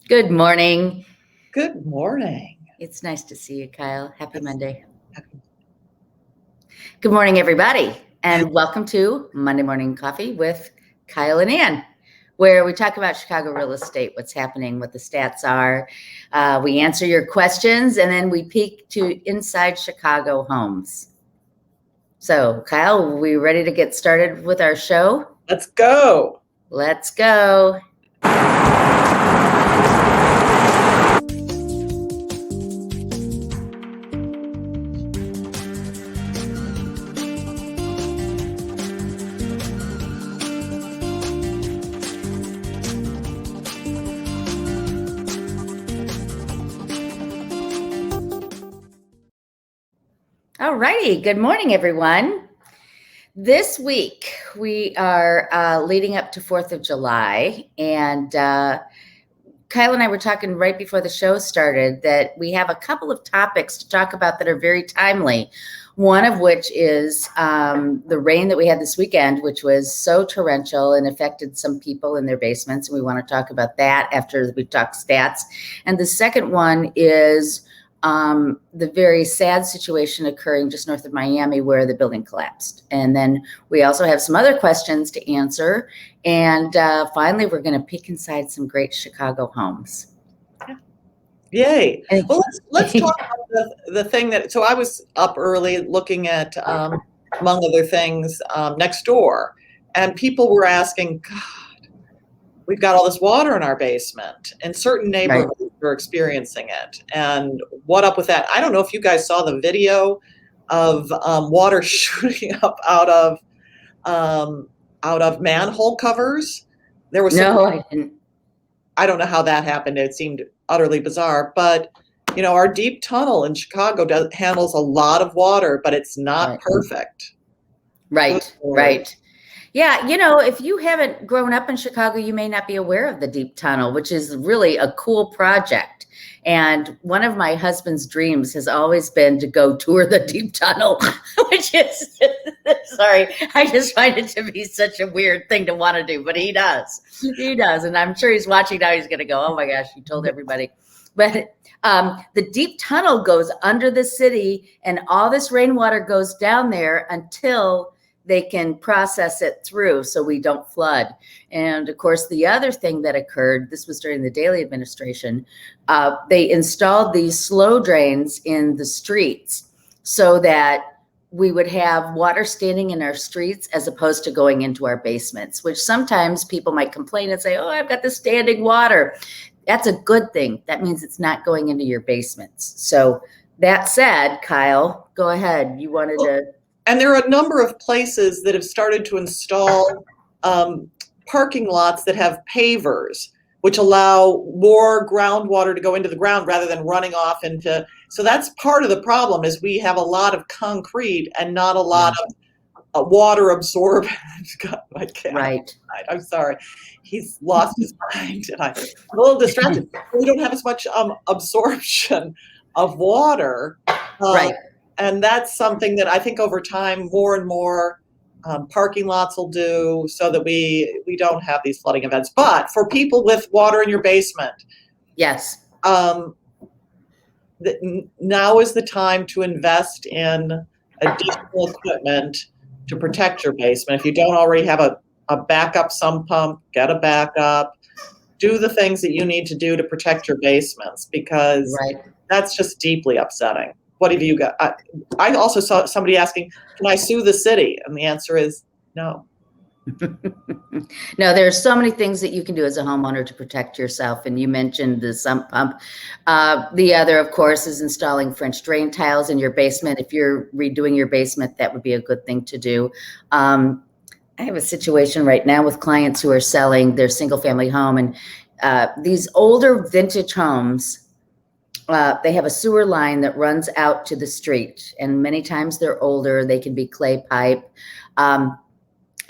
Good morning. Good morning. It's nice to see you, Kyle. Happy Monday. Good morning, everybody, and welcome to Monday Morning Coffee with Kyle and Ann, where we talk about Chicago real estate, what's happening, what the stats are. We answer your questions, and then we peek to inside Chicago homes. So, Kyle, we ready to get started with our show? Let's go. Let's go. All righty. Good morning, everyone. This week, we are leading up to 4th of July, and Kyle and I were talking right before the show started that we have a couple of topics to talk about that are very timely. One of which is the rain that we had this weekend, which was so torrential and affected some people in their basements. And we want to talk about that after we talk stats. And the second one is the very sad situation occurring just north of Miami where the building collapsed. And then we also have some other questions to answer. And finally, we're going to peek inside some great Chicago homes. Yay. Well, let's talk about the thing that, so I was up early looking at, among other things, next door, and people were asking, God, we've got all this water in our basement, and certain neighborhoods are experiencing it. And what up with that? I don't know if you guys saw the video of water shooting up out of manhole covers. There was I didn't. I don't know how that happened. It seemed utterly bizarre, but you know, our deep tunnel in Chicago handles a lot of water, but it's not perfect. Right. Yeah, you know, if you haven't grown up in Chicago, you may not be aware of the deep tunnel, which is really a cool project. And one of my husband's dreams has always been to go tour the deep tunnel, which is, sorry, I just find it to be such a weird thing to want to do, but he does. He does. And I'm sure he's watching now. He's going to go, oh my gosh, he told everybody. But the deep tunnel goes under the city and all this rainwater goes down there until they can process it through so we don't flood. And of course, the other thing that occurred, this was during the Daley administration, they installed these slow drains in the streets so that we would have water standing in our streets as opposed to going into our basements, which sometimes people might complain and say, oh, I've got this standing water. That's a good thing. That means it's not going into your basements. So that said, Kyle, go ahead. You wanted to... And there are a number of places that have started to install parking lots that have pavers, which allow more groundwater to go into the ground rather than running off into. So that's part of the problem is we have a lot of concrete and not a lot of water absorbed. Right. I'm sorry. He's lost his mind and I'm a little distracted. We don't have as much absorption of water. Right. And that's something that I think over time, more and more parking lots will do so that we don't have these flooding events. But for people with water in your basement, yes, now is the time to invest in additional equipment to protect your basement. If you don't already have a backup sump pump, get a backup. Do the things that you need to do to protect your basements because that's just deeply upsetting. What have you got? I also saw somebody asking, can I sue the city? And the answer is no. No, there are so many things that you can do as a homeowner to protect yourself. And you mentioned the sump pump. The other, of course, is installing French drain tiles in your basement. If you're redoing your basement, that would be a good thing to do. I have a situation right now with clients who are selling their single family home. And these older vintage homes, they have a sewer line that runs out to the street, and many times they're older. They can be clay pipe.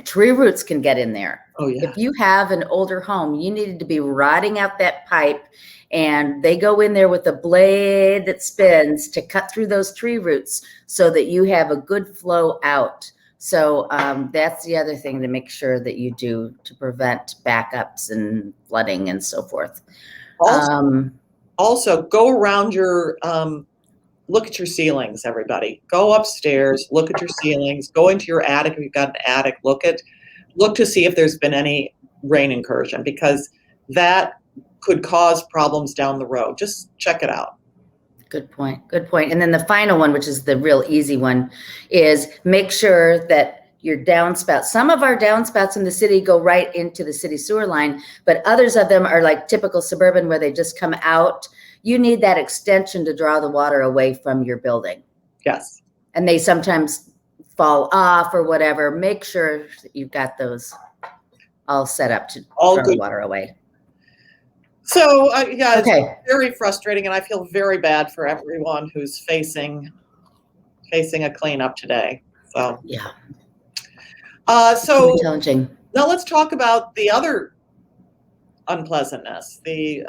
Tree roots can get in there. Oh, yeah. If you have an older home, you needed to be rotting out that pipe, and they go in there with a blade that spins to cut through those tree roots so that you have a good flow out So that's the other thing to make sure that you do to prevent backups and flooding and so forth. Also go around your, look at your ceilings, everybody. Go upstairs, look at your ceilings, go into your attic if you've got an attic, look to see if there's been any rain incursion, because that could cause problems down the road. Just check it out. Good point. Good point. And then the final one, which is the real easy one, is make sure that your downspouts, some of our downspouts in the city go right into the city sewer line, but others of them are like typical suburban where they just come out. You need that extension to draw the water away from your building. Yes. And they sometimes fall off or whatever. Make sure that you've got those all set up to draw the water away. So yeah, it's very frustrating, and I feel very bad for everyone who's facing a cleanup today. So yeah. So challenging. Now let's talk about the other unpleasantness, the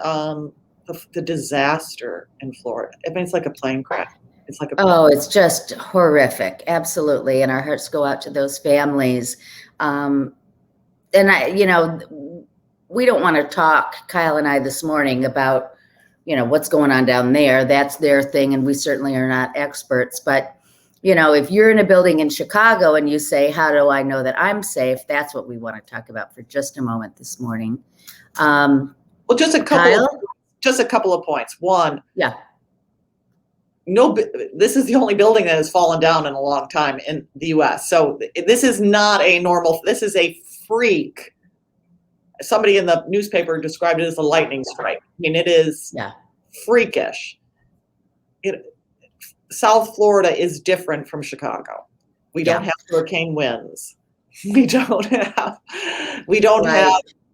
disaster in Florida. I mean, it's like a plane crash. It's like it's just horrific. Absolutely. And our hearts go out to those families. And we don't want to talk, Kyle and I, this morning about, what's going on down there. That's their thing. And we certainly are not experts. But, if you're in a building in Chicago and you say, how do I know that I'm safe? That's what we want to talk about for just a moment this morning. Well, just a couple of points. One, this is the only building that has fallen down in a long time in the U.S. So this is not a normal, this is a freak. Somebody in the newspaper described it as a lightning strike. I mean, it is freakish. South Florida is different from Chicago. We don't have hurricane winds. We don't have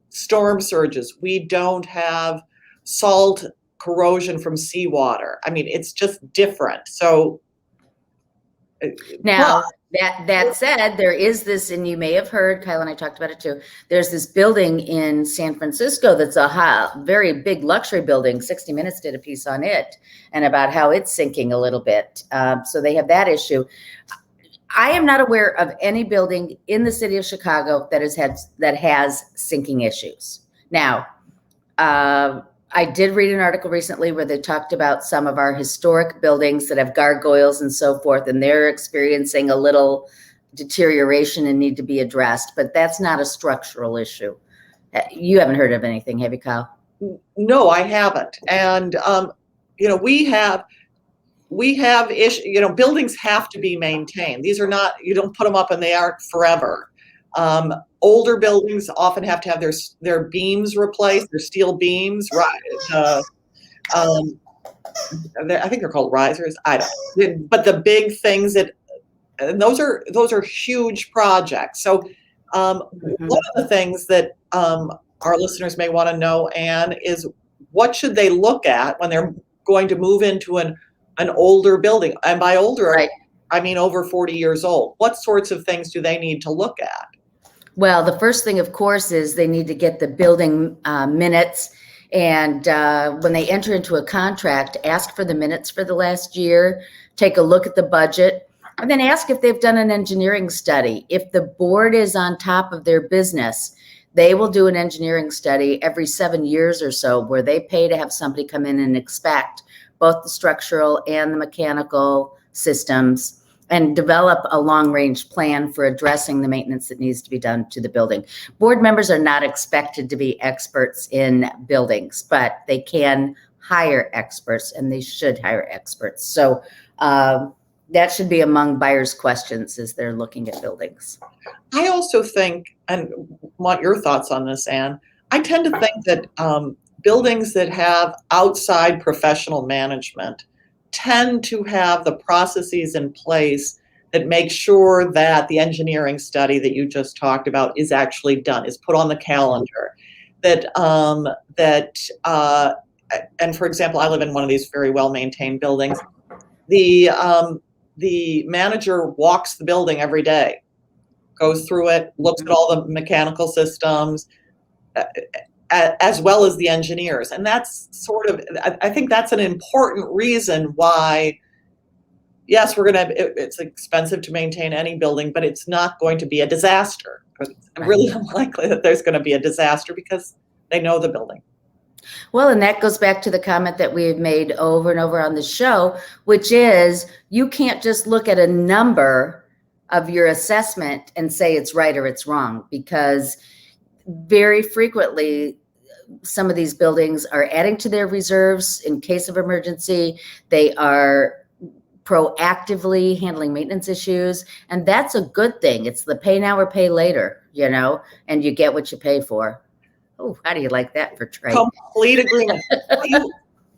storm surges. We don't have salt corrosion from seawater. I mean, it's just different. So now that said, there is this, and you may have heard, Kyle and I talked about it too. There's this building in San Francisco that's a very big luxury building. 60 Minutes did a piece on it and about how it's sinking a little bit. So they have that issue. I am not aware of any building in the city of Chicago that has sinking issues. Now, I did read an article recently where they talked about some of our historic buildings that have gargoyles and so forth, and they're experiencing a little deterioration and need to be addressed, but that's not a structural issue. You haven't heard of anything, have you, Kyle? No, I haven't. And, we have issues, buildings have to be maintained. These are not, you don't put them up and they aren't forever. Older buildings often have to have their beams replaced, their steel beams, right? I think they're called risers. I don't. But the big things those are huge projects. So one of the things that our listeners may want to know, Anne, is what should they look at when they're going to move into an older building? And by older, I mean over 40 years old. What sorts of things do they need to look at? Well, the first thing, of course, is they need to get the building minutes. And when they enter into a contract, ask for the minutes for the last year, take a look at the budget, and then ask if they've done an engineering study. If the board is on top of their business, they will do an engineering study every 7 years or so where they pay to have somebody come in and inspect both the structural and the mechanical systems and develop a long-range plan for addressing the maintenance that needs to be done to the building. Board members are not expected to be experts in buildings, but they can hire experts, and they should hire experts. So that should be among buyers' questions as they're looking at buildings. I also think, and want your thoughts on this, Anne, I tend to think that buildings that have outside professional management tend to have the processes in place that make sure that the engineering study that you just talked about is actually done, is put on the calendar. And for example, I live in one of these very well-maintained buildings. The manager walks the building every day, goes through it, looks at all the mechanical systems, as well as the engineers. And that's I think that's an important reason why yes, it's expensive to maintain any building, but it's not going to be a disaster. It's really unlikely that there's going to be a disaster because they know the building. Well, and that goes back to the comment that we've made over and over on the show, which is you can't just look at a number of your assessment and say it's right or it's wrong, because very frequently some of these buildings are adding to their reserves in case of emergency. They are proactively handling maintenance issues, and that's a good thing. It's the pay now or pay later, and you get what you pay for. Oh, how do you like that for trade? Complete agreement.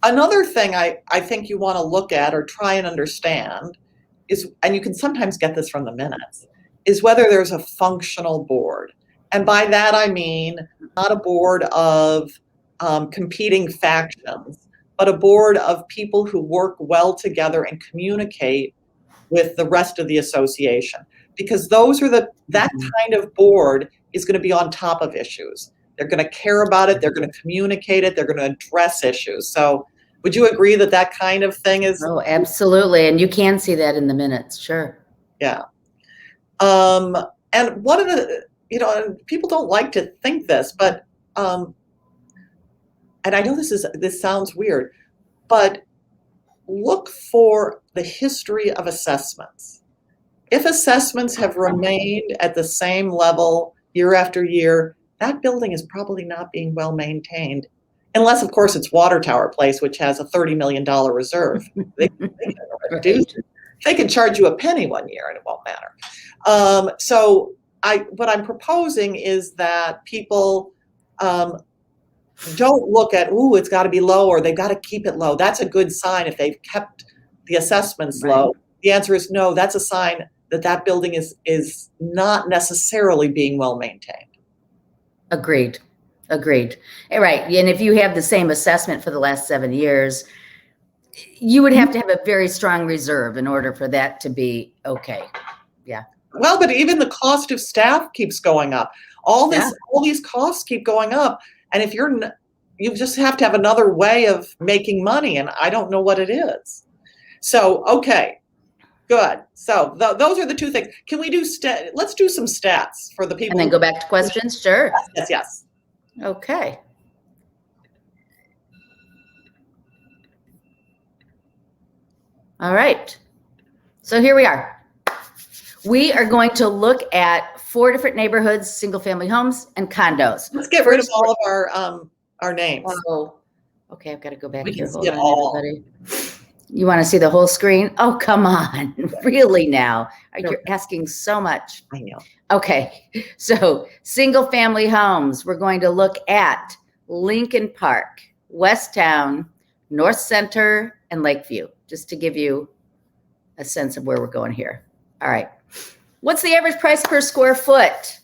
Another thing I think you want to look at or try and understand is, and you can sometimes get this from the minutes, is whether there's a functional board. And by that I mean not a board of competing factions, but a board of people who work well together and communicate with the rest of the association. Because that kind of board is going to be on top of issues. They're going to care about it. They're going to communicate it. They're going to address issues. So would you agree that kind of thing is? Oh, absolutely. And you can see that in the minutes. Sure. Yeah. And one of the, people don't like to think this, but, and I know this sounds weird, but look for the history of assessments. If assessments have remained at the same level year after year, that building is probably not being well maintained, unless, of course, it's Water Tower Place, which has a $30 million reserve. They can charge you a penny one year and it won't matter. So what I'm proposing is that people don't look at, it's got to be low or they've got to keep it low. That's a good sign if they've kept the assessments low. The answer is no. That's a sign that building is not necessarily being well maintained. Agreed. Right. And if you have the same assessment for the last 7 years, you would have to have a very strong reserve in order for that to be okay. Yeah. Well, but even the cost of staff keeps going up. All these costs keep going up. And if you just have to have another way of making money, and I don't know what it is. So, okay. Good. So those are the two things. Can we do let's do some stats for the people. And then go back to questions? Sure. Yes. Okay. All right. So here we are. We are going to look at 4 different neighborhoods, single-family homes and condos. Let's get rid of all of our names. Oh, okay. I've got to go back here. Hold on, everybody. You want to see the whole screen? Oh, come on. Really now? You're asking so much. I know. Okay. So single family homes, we're going to look at Lincoln Park, West Town, North Center, and Lakeview, just to give you a sense of where we're going here. All right. What's the average price per square foot?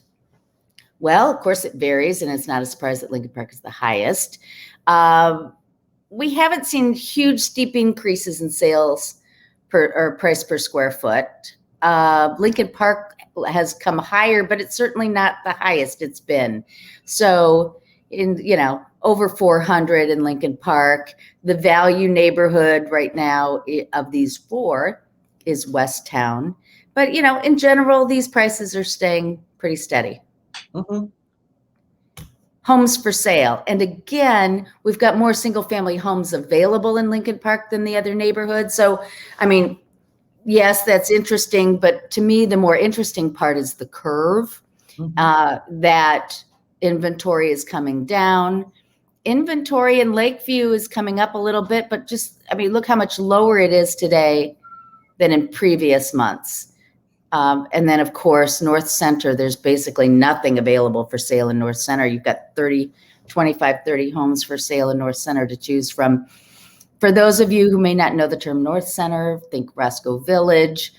Well, of course it varies, and it's not a surprise that Lincoln Park is the highest. We haven't seen huge steep increases in sales or price per square foot. Lincoln Park has come higher, but it's certainly not the highest it's been. So over 400 in Lincoln Park. The value neighborhood right now of these 4 is West Town. But, in general, these prices are staying pretty steady. Mm-hmm. Homes for sale. And again, we've got more single family homes available in Lincoln Park than the other neighborhoods. So, yes, that's interesting. But to me, the more interesting part is the curve, that inventory is coming down. Inventory in Lakeview is coming up a little bit, but look how much lower it is today than in previous months. And then, of course, North Center, there's basically nothing available for sale in North Center. You've got 25, 30 homes for sale in North Center to choose from. For those of you who may not know the term North Center, think Roscoe Village,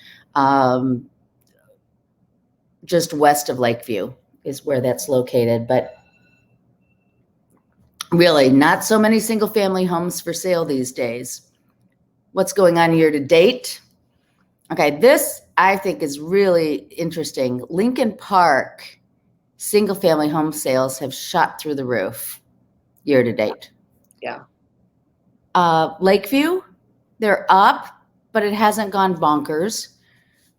just west of Lakeview is where that's located. But really, not so many single family homes for sale these days. What's going on year to date? Okay, this I think is really interesting. Lincoln Park single family home sales have shot through the roof year to date. Yeah. Lakeview, they're up, but it hasn't gone bonkers.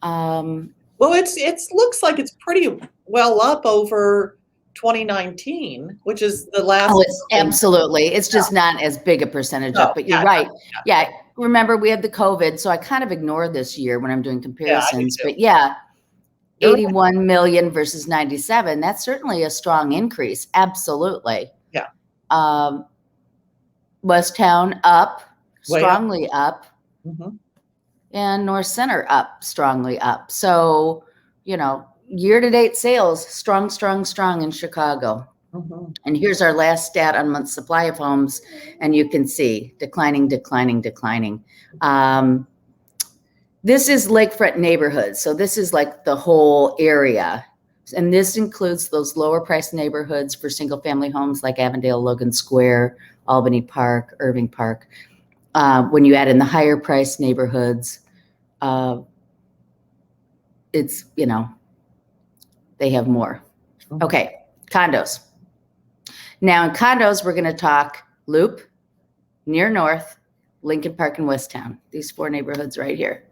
Well, it looks like it's pretty well up over 2019, which is the last. Oh, it's absolutely. It's just not as big a percentage up, but you're right. Yeah. Remember, we had the COVID, so I kind of ignore this year when I'm doing comparisons. But yeah, 81 million versus 97. That's certainly a strong increase. Absolutely. Yeah. Westtown up, strongly up. Mm-hmm. And North Center up, strongly up. So, year-to-date sales, strong in Chicago. Mm-hmm. And here's our last stat on month supply of homes. And you can see declining. This is lakefront neighborhoods. So this is like the whole area. And this includes those lower priced neighborhoods for single family homes like Avondale, Logan Square, Albany Park, Irving Park. When you add in the higher priced neighborhoods, it's, they have more. Okay, condos. Now in condos, we're going to talk Loop, Near North, Lincoln Park, and Westtown. These 4 neighborhoods right here.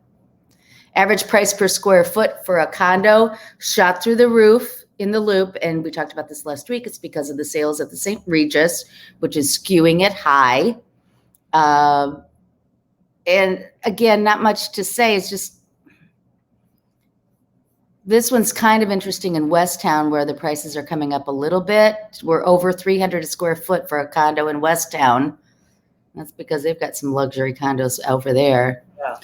Average price per square foot for a condo shot through the roof in the Loop. And we talked about this last week. It's because of the sales at the St. Regis, which is skewing it high. And again, not much to say. It's just, this one's kind of interesting in Westtown where the prices are coming up a little bit. We're over 300 a square foot for a condo in Westtown. That's because they've got some luxury condos over there. Yeah.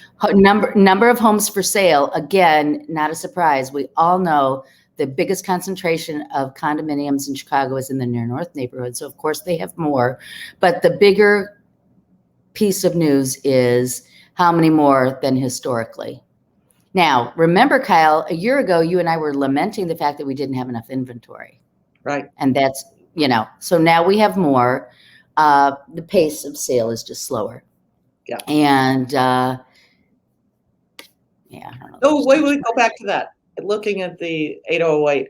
Number of homes for sale. Again, not a surprise. We all know the biggest concentration of condominiums in Chicago is in the Near North neighborhood. So of course they have more, but the bigger piece of news is how many more than historically. Now, remember, Kyle, a year ago, you and I were lamenting the fact that we didn't have enough inventory. Right. And that's, so now we have more. The pace of sale is just slower. Yeah. And, I don't know. Oh, wait, go back to that. Looking at the 8008,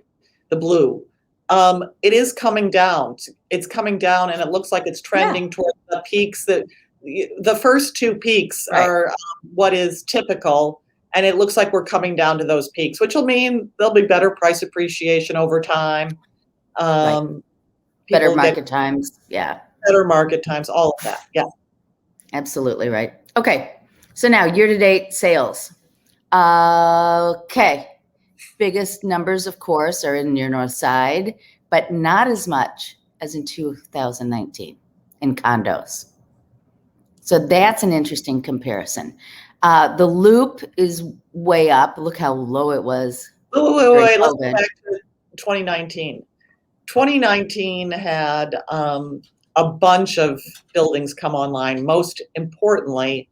the blue, it is coming down. It's coming down, and it looks like it's trending towards the peaks that the first 2 peaks are what is typical. And it looks like we're coming down to those peaks, which will mean there'll be better price appreciation over time. Better market times. Yeah. Better market times, all of that. Yeah. Absolutely right. Okay. So now year-to-date sales. Okay. Biggest numbers, of course, are in Near North Side, but not as much as in 2019 in condos. So that's an interesting comparison. The Loop is way up. Look how low it was. Wait. Let's go back to 2019. 2019 had a bunch of buildings come online. Most importantly,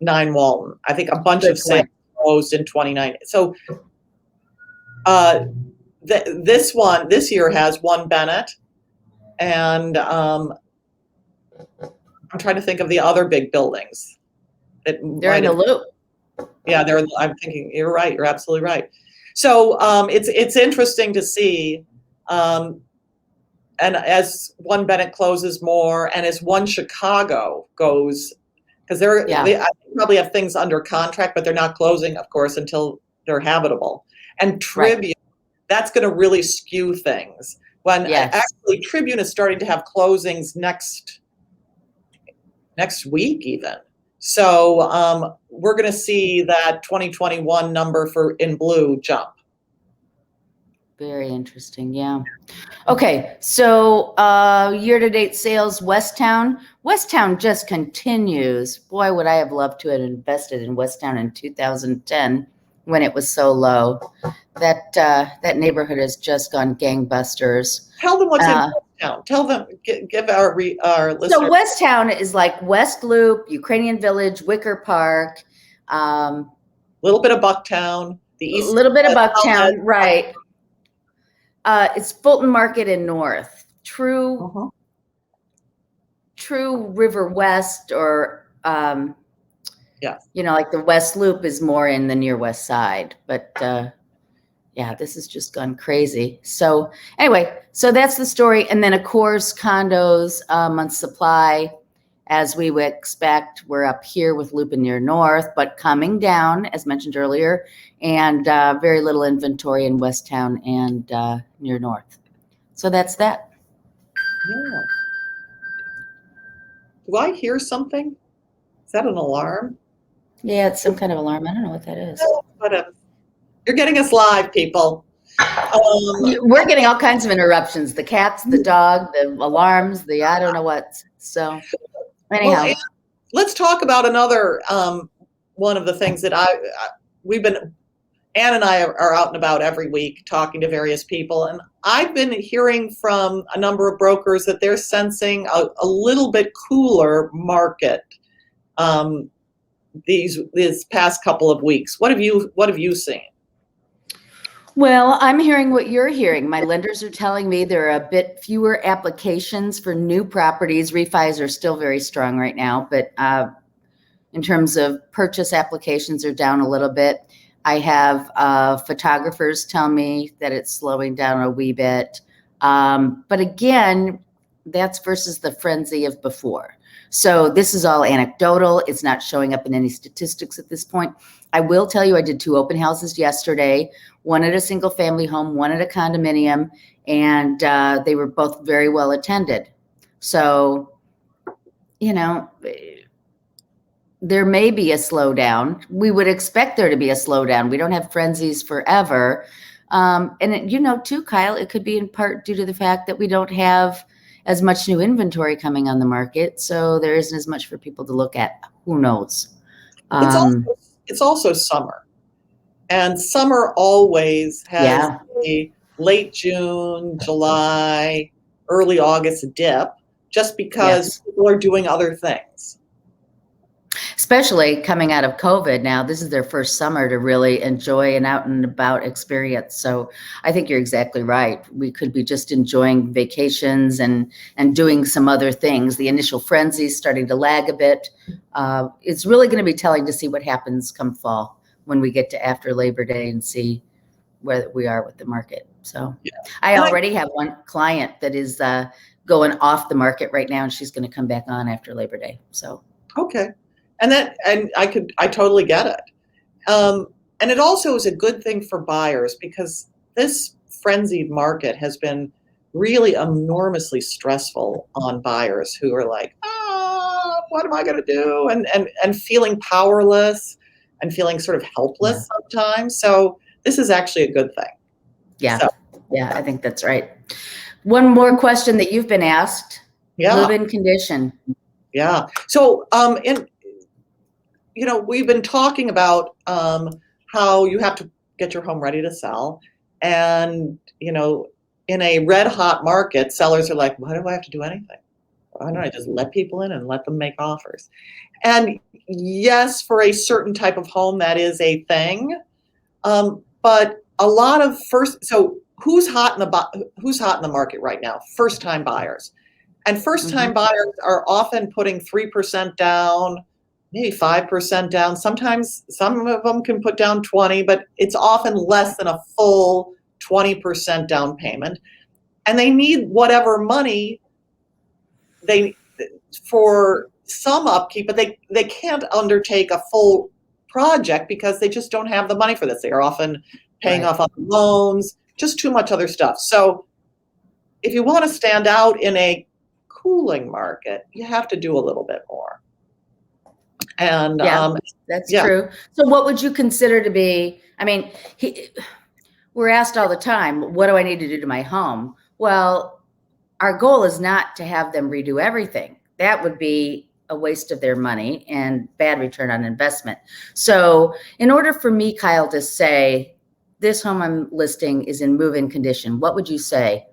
9 Walton. I think a bunch of sales closed in 2019. So this year has 1 Bennett, and I'm trying to think of the other big buildings. They're in the Loop. Yeah, I'm thinking you're right. You're absolutely right. So it's interesting to see, and as 1 Bennett closes more, and as 1 Chicago goes, because they probably have things under contract, but they're not closing, of course, until they're habitable. And Tribune, that's going to really skew things. When actually Tribune is starting to have closings next week even. So we're going to see that 2021 number in blue jump. Very interesting. Yeah. Okay. So year-to-date sales, Westtown just continues. Boy, would I have loved to have invested in Westtown in 2010 when it was so low. That neighborhood has just gone gangbusters. Tell them what's in Westtown. Tell them, give our listeners. So Westtown is like West Loop, Ukrainian Village, Wicker Park. Little bit of Bucktown. The east. A little bit of Bucktown, right. It's Fulton Market in North. True River West, or like the West Loop is more in the Near West Side. But this has just gone crazy. So anyway, so that's the story. And then of course condos, month supply, as we would expect. We're up here with Lupin near north, but coming down, as mentioned earlier, and very little inventory in Westtown and near north. So that's that. Yeah. Do I hear something? Is that an alarm? Yeah, it's some kind of alarm. I don't know what that is. But you're getting us live, people. We're getting all kinds of interruptions. The cats, the dog, the alarms, the I don't know what. So anyhow. Well, let's talk about another one of the things that Ann and I are out and about every week talking to various people, and I've been hearing from a number of brokers that they're sensing a little bit cooler market these past couple of weeks. What have you seen? Well, I'm hearing what you're hearing. My lenders are telling me there are a bit fewer applications for new properties. Refis are still very strong right now, but in terms of purchase applications are down a little bit. I have photographers tell me that it's slowing down a wee bit. But again, that's versus the frenzy of before. So this is all anecdotal. It's not showing up in any statistics at this point. I will tell you, I did 2 open houses yesterday, one at a single family home, one at a condominium, and they were both very well attended. So, you know, there may be a slowdown. We would expect there to be a slowdown. We don't have frenzies forever. And you know, too, Kyle, it could be in part due to the fact that we don't have as much new inventory coming on the market. So there isn't as much for people to look at. Who knows? It's also summer. And summer always has a late June, July, early August dip, just because people are doing other things. Especially coming out of COVID now, this is their first summer to really enjoy an out and about experience. So I think you're exactly right. We could be just enjoying vacations and doing some other things. The initial frenzy is starting to lag a bit. It's really going to be telling to see what happens come fall when we get to after Labor Day and see where we are with the market. So I already have one client that is going off the market right now, and she's going to come back on after Labor Day. So okay. And I totally get it. And it also is a good thing for buyers because this frenzied market has been really enormously stressful on buyers who are like, what am I going to do? And feeling powerless and feeling sort of helpless sometimes. So this is actually a good thing. Yeah. Yeah, I think that's right. One more question that you've been asked. MoveIn Condition. Yeah. So we've been talking about how you have to get your home ready to sell. And, in a red hot market, sellers are like, why do I have to do anything? Why don't I just let people in and let them make offers? And yes, for a certain type of home, that is a thing. But a lot of who's hot in the market right now? First-time buyers. And first-time buyers are often putting 3% down, maybe 5% down. Sometimes some of them can put down 20, but it's often less than a full 20% down payment. And they need whatever money for some upkeep, but they can't undertake a full project because they just don't have the money for this. They are often paying off other loans, just too much other stuff. So if you want to stand out in a cooling market, you have to do a little bit more. And that's true. So what would you consider to be, we're asked all the time, what do I need to do to my home? Well, our goal is not to have them redo everything. That would be a waste of their money and bad return on investment. So in order for me, Kyle, to say this home I'm listing is in move-in condition, what would you say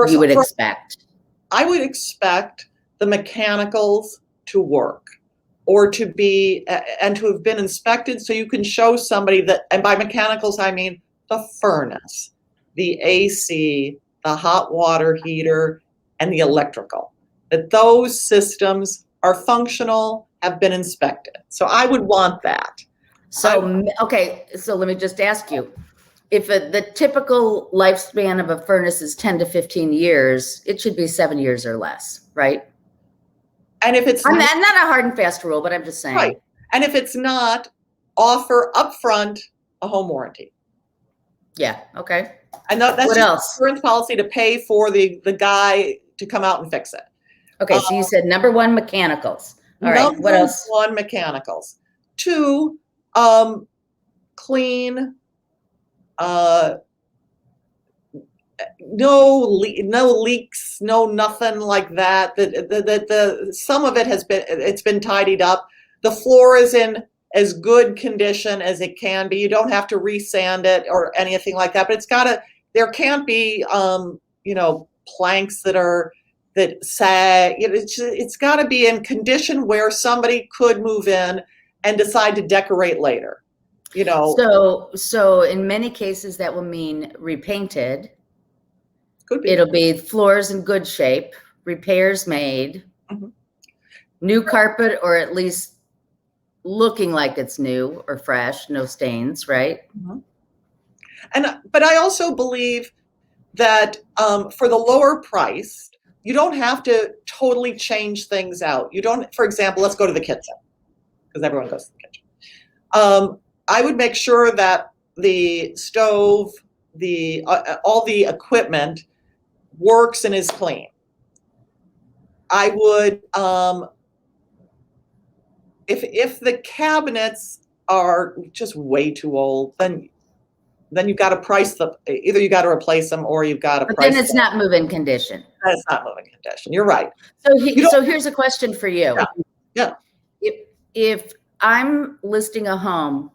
you would expect? I would expect the mechanicals to work or to be and to have been inspected so you can show somebody that, and by mechanicals I mean the furnace, the AC, the hot water heater, and the electrical, that those systems are functional, have been inspected. So I would want that. So okay, so let me just ask you, if the typical lifespan of a furnace is 10 to 15 years, it should be 7 years or less, right? And if it's not a hard and fast rule, but I'm just saying. Right. And if it's not, offer upfront a home warranty. Yeah. Okay. And that's what just else? Insurance policy to pay for the guy to come out and fix it. Okay. So you said number one, mechanicals. All right. What else? Number one, mechanicals. Two, clean, no leaks, no nothing like that. The some of it it's been tidied up. The floor is in as good condition as it can be. You don't have to resand it or anything like that, but there can't be planks that sag. It's got to be in condition where somebody could move in and decide to decorate later. So in many cases that will mean repainted. Could be. It'll be floors in good shape, repairs made, new carpet, or at least looking like it's new or fresh, no stains, right? But I also believe that for the lower price, you don't have to totally change things out. You don't, for example, let's go to the kitchen, because everyone goes to the kitchen. I would make sure that the stove, all the equipment works and is clean. I would, if the cabinets are just way too old, then you've got to price them. Either you got to replace them or you've got to price them. But then it's not move-in condition. It's not move-in condition. You're right. So here's a question for you. Yeah. If I'm listing a home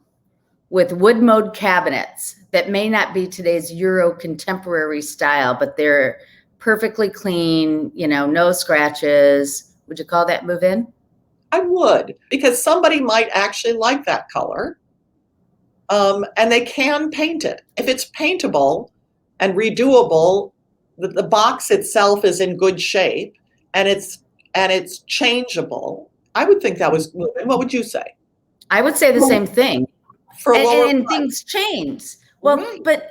with wood mode cabinets that may not be today's Euro contemporary style, but they're perfectly clean, no scratches, would you call that move-in? I would, because somebody might actually like that color. And they can paint it. If it's paintable and redoable, the box itself is in good shape and it's changeable, I would think that was move-in. What would you say? I would say the same thing. And things change. Well, right.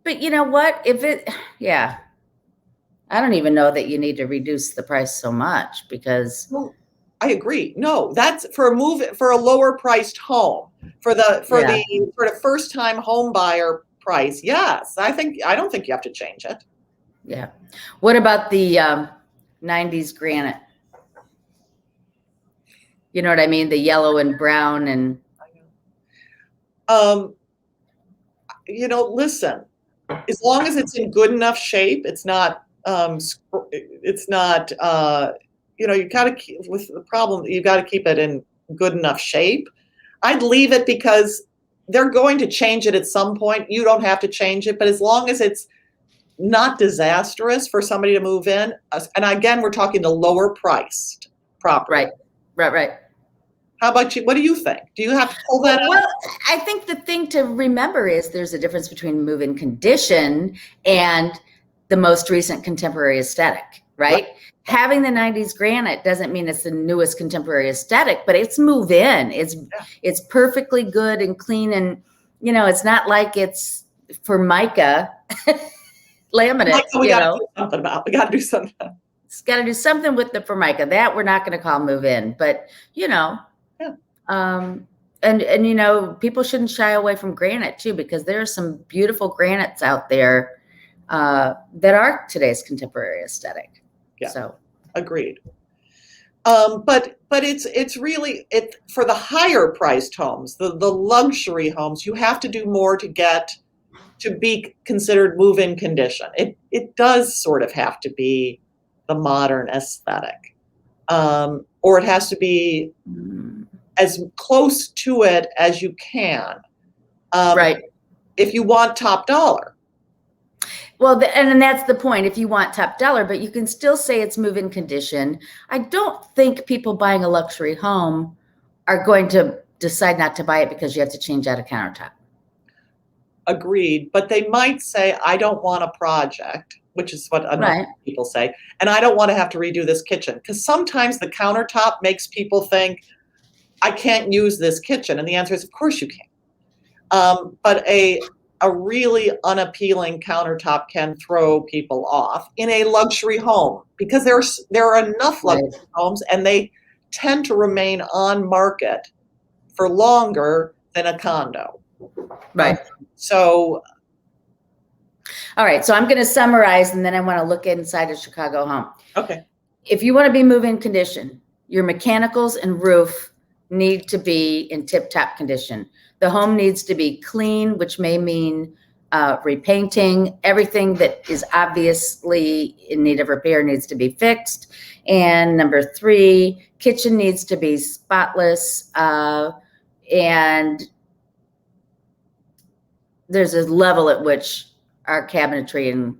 But you know what? I don't even know that you need to reduce the price so much, because. Well, I agree. No, that's for a lower priced home, for the sort of first time home buyer price. Yes, I don't think you have to change it. Yeah. What about the 90s granite? You know what I mean? The yellow and brown and. Listen, as long as it's in good enough shape, it's not. You got to keep with the problem. You got to keep it in good enough shape. I'd leave it because they're going to change it at some point. You don't have to change it, but as long as it's not disastrous for somebody to move in, and again, we're talking the lower priced property. Right. How about you? What do you think? Do you have to pull that out? Well, I think the thing to remember is there's a difference between move-in condition and the most recent contemporary aesthetic, right? Having the 90s granite doesn't mean it's the newest contemporary aesthetic, but it's move-in. It's perfectly good and clean, and it's not like it's Formica laminate. We got to do something about. We got to do something. It's got to do something with the Formica. That we're not going to call move-in, but and people shouldn't shy away from granite too, because there are some beautiful granites out there that are today's contemporary aesthetic. Yeah. So agreed. But it's really for the higher priced homes, the luxury homes, you have to do more to get to be considered move-in condition. It does sort of have to be the modern aesthetic, or it has to be as close to it as you can. Right. If you want top dollar. Well, and that's the point. If you want top dollar, but you can still say it's move-in condition. I don't think people buying a luxury home are going to decide not to buy it because you have to change out a countertop. Agreed. But they might say, I don't want a project, which is what enough people say. And I don't want to have to redo this kitchen. Because sometimes the countertop makes people think, I can't use this kitchen. And the answer is, of course you can. But a a really unappealing countertop can throw people off in a luxury home, because there are enough luxury homes, and they tend to remain on market for longer than a condo. Right. So, all right. So I'm going to summarize, and then I want to look inside a Chicago home. okay. If you want to be move-in condition, your mechanicals and roof need to be in tip-top condition. The home needs to be clean, which may mean repainting. Everything that is obviously in need of repair needs to be fixed. And number 3, kitchen needs to be spotless. And there's a level at which our cabinetry and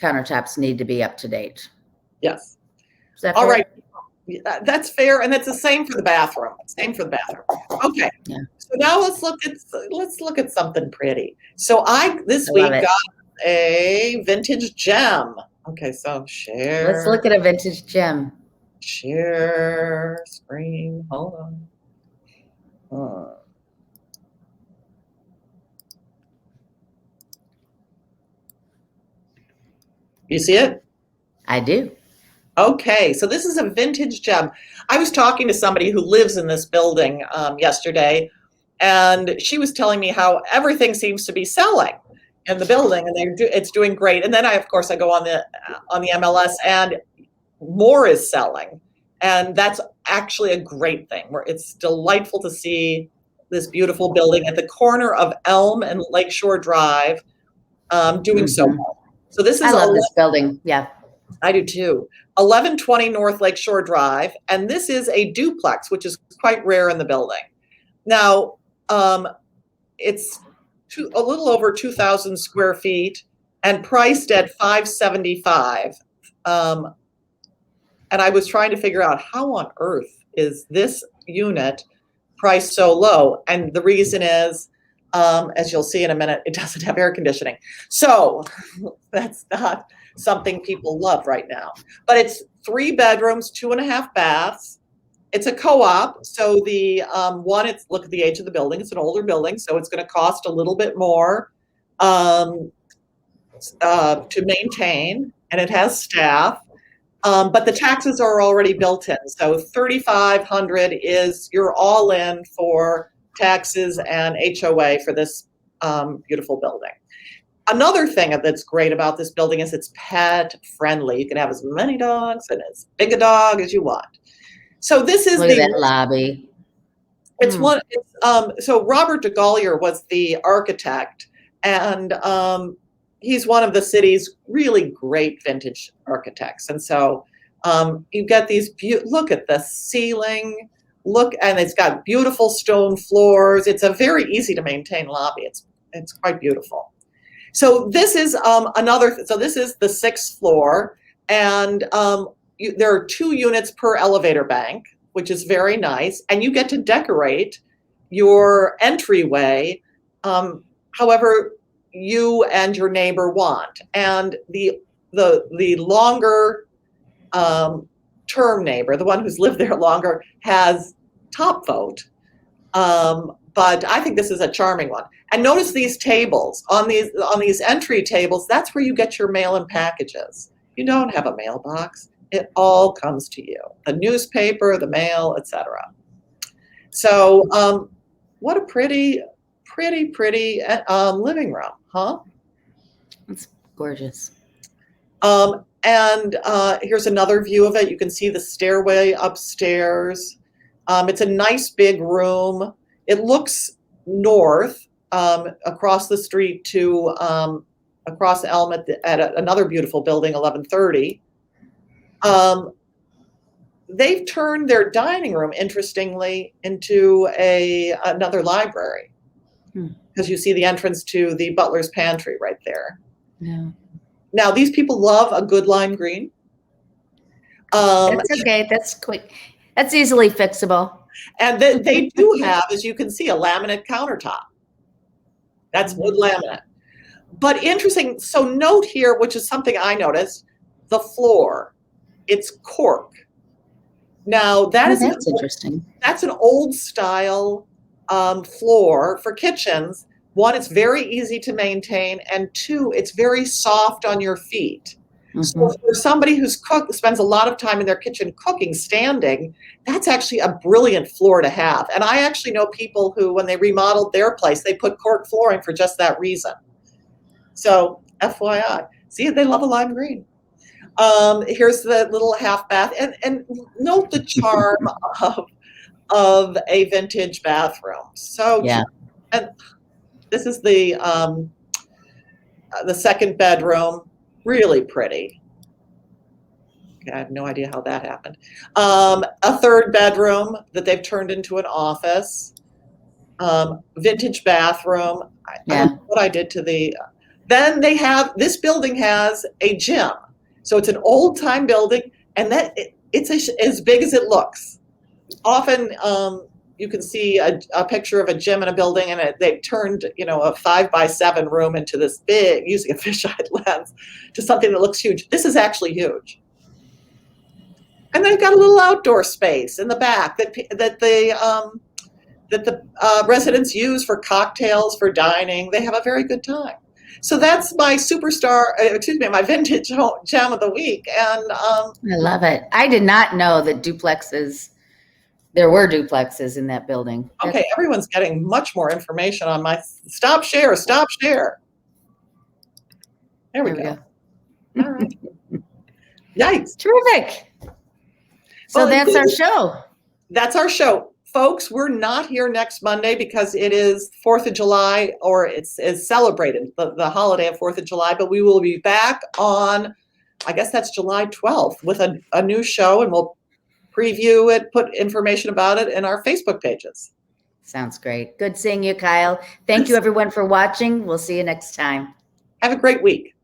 countertops need to be up to date. Yes. Is that all fair? right? That's fair, and it's the same for the bathroom. Same for the bathroom. Okay. Yeah. So now let's look at something pretty. So this week got a vintage gem. Okay, so share. Let's look at a vintage gem. Share screen. Hold on. You see it? I do. Okay, so this is a vintage gem. I was talking to somebody who lives in this building yesterday, and she was telling me how everything seems to be selling in the building, and it's doing great. And then of course, I go on the MLS, and more is selling, and that's actually a great thing. It's delightful to see this beautiful building at the corner of Elm and Lakeshore Drive doing so well. So this is I love this building. Yeah. I do too. 1120 North Lakeshore Drive, and this is a duplex, which is quite rare in the building. Now, it's a little over 2,000 square feet and priced at $575. And I was trying to figure out, how on earth is this unit priced so low? And the reason is, as you'll see in a minute, it doesn't have air conditioning. So that's not something people love right now. But it's 3 bedrooms, 2.5 baths. It's a co-op. So the look at the age of the building. It's an older building, so it's going to cost a little bit more to maintain, and it has staff. But the taxes are already built in. So $3,500 is your all in for taxes and HOA for this beautiful building. Another thing that's great about this building is it's pet friendly. You can have as many dogs and as big a dog as you want. So this is Look at that lobby. It's one. So Robert DeGollier was the architect, and he's one of the city's really great vintage architects. And so you get these. Look at the ceiling. And it's got beautiful stone floors. It's a very easy to maintain lobby. It's quite beautiful. So this is So this is the 6th floor, and there are 2 units per elevator bank, which is very nice. And you get to decorate your entryway however you and your neighbor want. And the longer term neighbor, the one who's lived there longer, has top vote. But I think this is a charming one. And notice these tables on these entry tables. That's where you get your mail and packages. You don't have a mailbox. It all comes to you. The newspaper, the mail, etc. So what a pretty living room, huh? It's gorgeous. And here's another view of it. You can see the stairway upstairs. It's a nice big room. It looks north across the street to across Elm at another beautiful building, 1130. They've turned their dining room, interestingly, into another library, because you see the entrance to the butler's pantry right there. Yeah. Now, these people love a good lime green. That's okay. That's quick. That's easily fixable. And they do have, as you can see, a laminate countertop. That's wood laminate. But interesting, so note here, which is something I noticed, the floor, it's cork. Now, that's interesting. That's an old style floor for kitchens one, it's very easy to maintain, and two, it's very soft on your feet. So for somebody who's spends a lot of time in their kitchen cooking standing, that's actually a brilliant floor to have. And I actually know people who, when they remodeled their place, they put cork flooring for just that reason. So FYI, see, they love a lime green. Here's the little half bath, and note the charm of a vintage bathroom. So yeah. And this is the second bedroom. Really pretty. Okay, I have no idea how that happened. A third bedroom that they've turned into an office. Vintage bathroom. I don't know what I did to the. Then they have, this building has a gym. So it's an old time building, and it's as big as it looks. Often you can see a picture of a gym in a building, and they've turned, a 5x7 room into this big, using a fisheye lens, to something that looks huge. This is actually huge. And they've got a little outdoor space in the back that the residents use for cocktails, for dining. They have a very good time. So that's my my vintage gem of the week. And I love it. I did not know that there were duplexes in that building. Okay, everyone's getting much more information on my stop share. There we go. All right. Yikes. Terrific. So that's our show. That's our show. Folks, we're not here next Monday because it is 4th of July, or it's celebrated, the holiday of 4th of July, but we will be back on, I guess that's July 12th, with a new show, and we'll preview it, put information about it in our Facebook pages. Sounds great. Good seeing you, Kyle. Thank you, everyone, for watching. We'll see you next time. Have a great week.